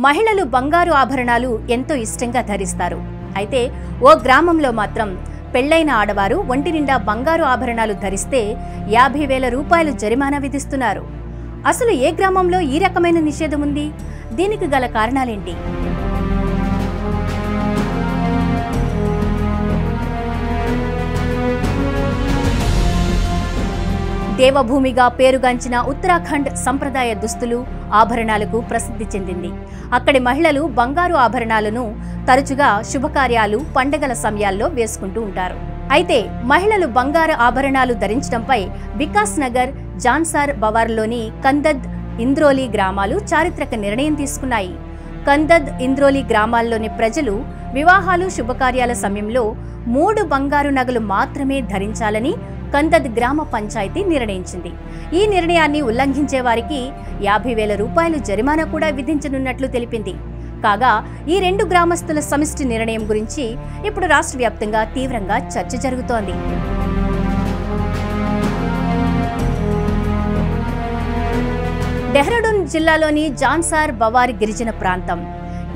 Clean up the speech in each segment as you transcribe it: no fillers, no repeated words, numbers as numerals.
మహిళలు బంగారు ఆభరణాలు ఎంతో ఇష్టంగా ధరిస్తారు. అయితే ఓ గ్రామంలో మాత్రం పెళ్లైన ఆడవారు ఒంటి నిండా బంగారు ఆభరణాలు ధరిస్తే 50,000 రూపాయలు జరిమానా విధిస్తున్నారు. అసలు ఏ గ్రామంలో ఈ రకమైన నిషేధం ఉంది? దీనికి గల కారణాలేంటి? దేవభూమిగా పేరుగాంచిన ఉత్తరాఖండ్ సంప్రదాయ దుస్తులు, ఆభరణాలకు ప్రసిద్ధి చెందింది. అక్కడి మహిళలు బంగారు ఆభరణాలను తరచుగా శుభకార్యాలు, పండగల సమయాల్లో వేసుకుంటూ ఉంటారు. అయితే మహిళలు బంగారు ఆభరణాలు ధరించడంపై వికాస్ నగర్, జాన్సార్ బవార్లోని కందద్, ఇంద్రోలి గ్రామాలు చారిత్రక నిర్ణయం తీసుకున్నాయి. కందద్, ఇంద్రోలి గ్రామాల్లోని ప్రజలు వివాహాలు, శుభకార్యాల సమయంలో 3 బంగారు నగలు మాత్రమే ధరించాలని కందద్ గ్రామ పంచాయతీ నిర్ణయించింది. ఈ నిర్ణయాన్ని ఉల్లంఘించే వారికి 50,000 రూపాయలు జరిమానా కూడా విధించనున్నట్లు తెలిపింది. కాగా ఈ 2 గ్రామస్తుల సమిష్టి నిర్ణయం గురించి ఇప్పుడు రాష్ట్ర వ్యాప్తంగా తీవ్రంగా చర్చ జరుగుతోంది. డెహ్రాడూన్ జిల్లాలోని జాన్సార్ బవార్ గిరిజన ప్రాంతం.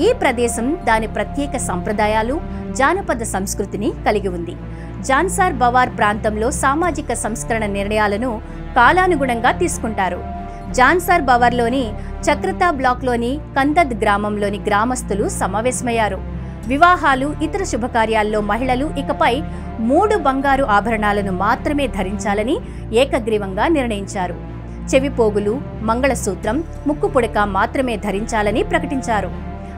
ఈ ప్రదేశం దాని ప్రత్యేక సంప్రదాయాలు, జానపద సంస్కృతిని కలిగి ఉంది. జాన్సార్ బవార్ ప్రాంతంలో సామాజిక సంస్కరణ నిర్ణయాలను కాలానుగుణంగా తీసుకుంటారు. జాన్సార్ బవార్లోని చక్రతా బ్లాక్లోని కందద్ గ్రామంలోని గ్రామస్తులు సమావేశమయ్యారు. వివాహాలు, ఇతర శుభకార్యాల్లో మహిళలు ఇకపై 3 బంగారు ఆభరణాలను మాత్రమే ధరించాలని ఏకగ్రీవంగా నిర్ణయించారు. చెవిపోగులు, మంగళసూత్రం, ముక్కు పుడక మాత్రమే ధరించాలని ప్రకటించారు.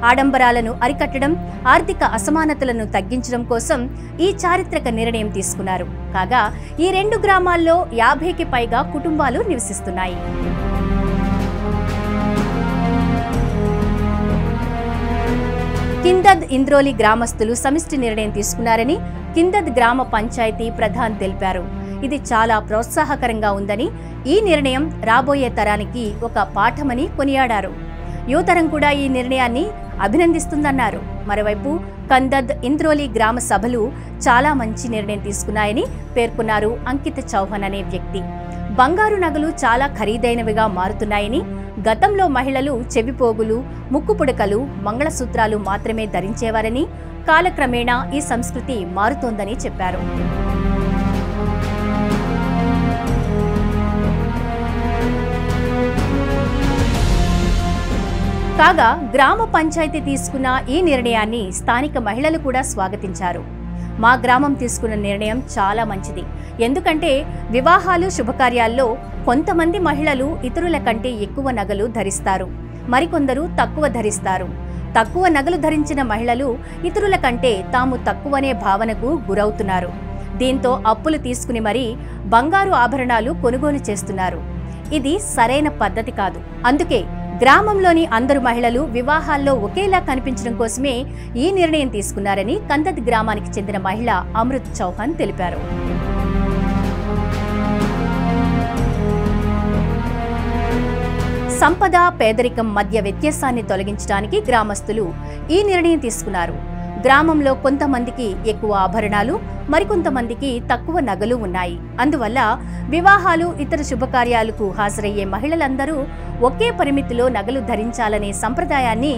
ఆడంబరాలను అరికట్టడం, ఆర్థిక అసమానతలను తగ్గించడం కోసం ఈ చారిత్రక నిర్ణయం తీసుకున్నారు. కాగా ఈ 2 గ్రామాల్లో 50కి పైగా కుటుంబాలు నివసిస్తున్నాయి. కిందద్, ఇంద్రోలి గ్రామస్తులు సమిష్టి నిర్ణయం తీసుకున్నారని కిందద్ గ్రామ పంచాయతీ ప్రధాన్ తెలిపారు. ఇది చాలా ప్రోత్సాహకరంగా ఉందని, ఈ నిర్ణయం రాబోయే తరానికి ఒక పాఠమని కొనియాడారు. యువతరం కూడా ఈ నిర్ణయాన్ని అభినందిస్తుందన్నారు. మరోవైపు కందద్, ఇంద్రోలి గ్రామ సభలు చాలా మంచి నిర్ణయం తీసుకున్నాయని పేర్కొన్నారు అంకిత చౌహాన్ అనే వ్యక్తి. బంగారు నగలు చాలా ఖరీదైనవిగా మారుతున్నాయని, గతంలో మహిళలు చెవిపోగులు, ముక్కు పుడకలు, మంగళసూత్రాలు మాత్రమే ధరించేవారని, కాలక్రమేణా ఈ సంస్కృతి మారుతోందని చెప్పారు. కాగా గ్రామ పంచాయతీ తీసుకున్న ఈ నిర్ణయాన్ని స్థానిక మహిళలు కూడా స్వాగతించారు. మా గ్రామం తీసుకున్న నిర్ణయం చాలా మంచిది. ఎందుకంటే వివాహాలు, శుభకార్యాల్లో కొంతమంది మహిళలు ఇతరుల కంటే ఎక్కువ నగలు ధరిస్తారు, మరికొందరు తక్కువ ధరిస్తారు. తక్కువ నగలు ధరించిన మహిళలు ఇతరుల కంటే తాము తక్కువనే భావనకు గురవుతున్నారు. దీంతో అప్పులు తీసుకుని మరీ బంగారు ఆభరణాలు కొనుగోలు చేస్తున్నారు. ఇది సరైన పద్ధతి కాదు. అందుకే గ్రామంలోని అందరు మహిళలు వివాహాల్లో ఒకేలా కనిపించడం కోసమే ఈ నిర్ణయం తీసుకున్నారని కందద్ గ్రామానికి చెందిన మహిళ అమృత్ చౌహాన్ తెలిపారు. సంపద, పేదరికం మధ్య వ్యత్యాసాన్ని తొలగించడానికి గ్రామస్తులు ఈ నిర్ణయం తీసుకున్నారు. గ్రామంలో కొంతమందికి ఎక్కువ ఆభరణాలు, మరికొంతమందికి తక్కువ నగలు ఉన్నాయి. అందువల్ల వివాహాలు, ఇతర శుభకార్యాలకు హాజరయ్యే మహిళలందరూ ఒకే పరిమితిలో నగలు ధరించాలనే సంప్రదాయాన్ని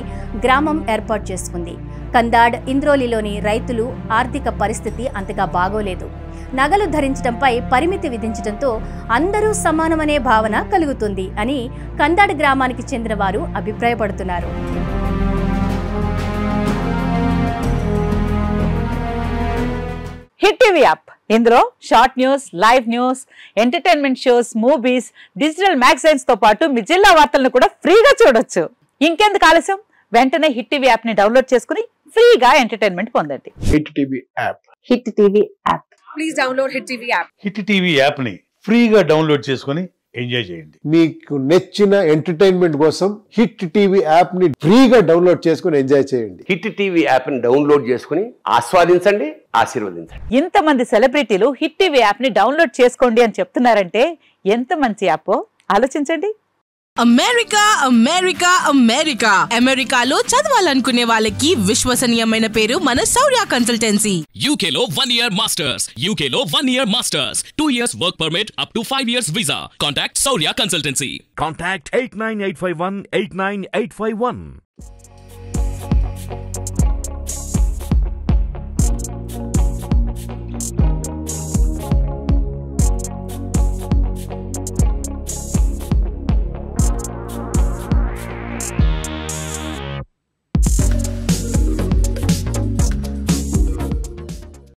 గ్రామం ఏర్పాటు చేసుకుంది. కందాడ్, ఇంద్రోలిలోని రైతులు ఆర్థిక పరిస్థితి అంతగా బాగోలేదు. నగలు ధరించడంపై పరిమితి విధించడంతో అందరూ సమానమనే భావన కలుగుతుంది అని కందాడ్ గ్రామానికి చెందిన వారు అభిప్రాయపడుతున్నారు. హిట్ టీవీ యాప్, ఇందులో short news, live news, entertainment shows, movies, digital magazines తో పాటు మీ జిల్లా వార్తలను కూడా ఫ్రీగా చూడొచ్చు. ఇంకెందుకు ఆలస్యం, వెంటనే హిట్ టీవీ యాప్ ని డౌన్లోడ్ చేసుకుని ఫ్రీగా ఎంటర్టైన్మెంట్ పొందండి. Hit TV app. Hit TV app. Please download hit TV app. Hit TV app ని ఫ్రీగా డౌన్లోడ్ చేసుకుని ఎంజాయ్ చేయండి. మీకు నచ్చిన ఎంటర్టైన్మెంట్ కోసం హిట్ టీవీ యాప్ ని ఫ్రీగా డౌన్లోడ్ చేసుకుని ఎంజాయ్ చేయండి. హిట్ టీవీ యాప్ ని డౌన్లోడ్ చేసుకుని ఆస్వాదించండి, ఆశీర్వదించండి. ఇంతమంది సెలబ్రిటీలు హిట్ టీవీ యాప్ ని డౌన్లోడ్ చేసుకోండి అని చెప్తున్నారంటే ఎంత మంచి యాప్ ఆలోచించండి. అమెరికా అమెరికా అమెరికా అమెరికాలో చదవాలనుకునే వాళ్ళకి విశ్వసనీయమైన పేరు మన శౌర్య కన్సల్టెన్సీ. UK లో 1 year masters, UK లో 1 year masters, 2 years work permit up to 5 years visa. Contact Shaurya Consultancy. Contact 89851 89851.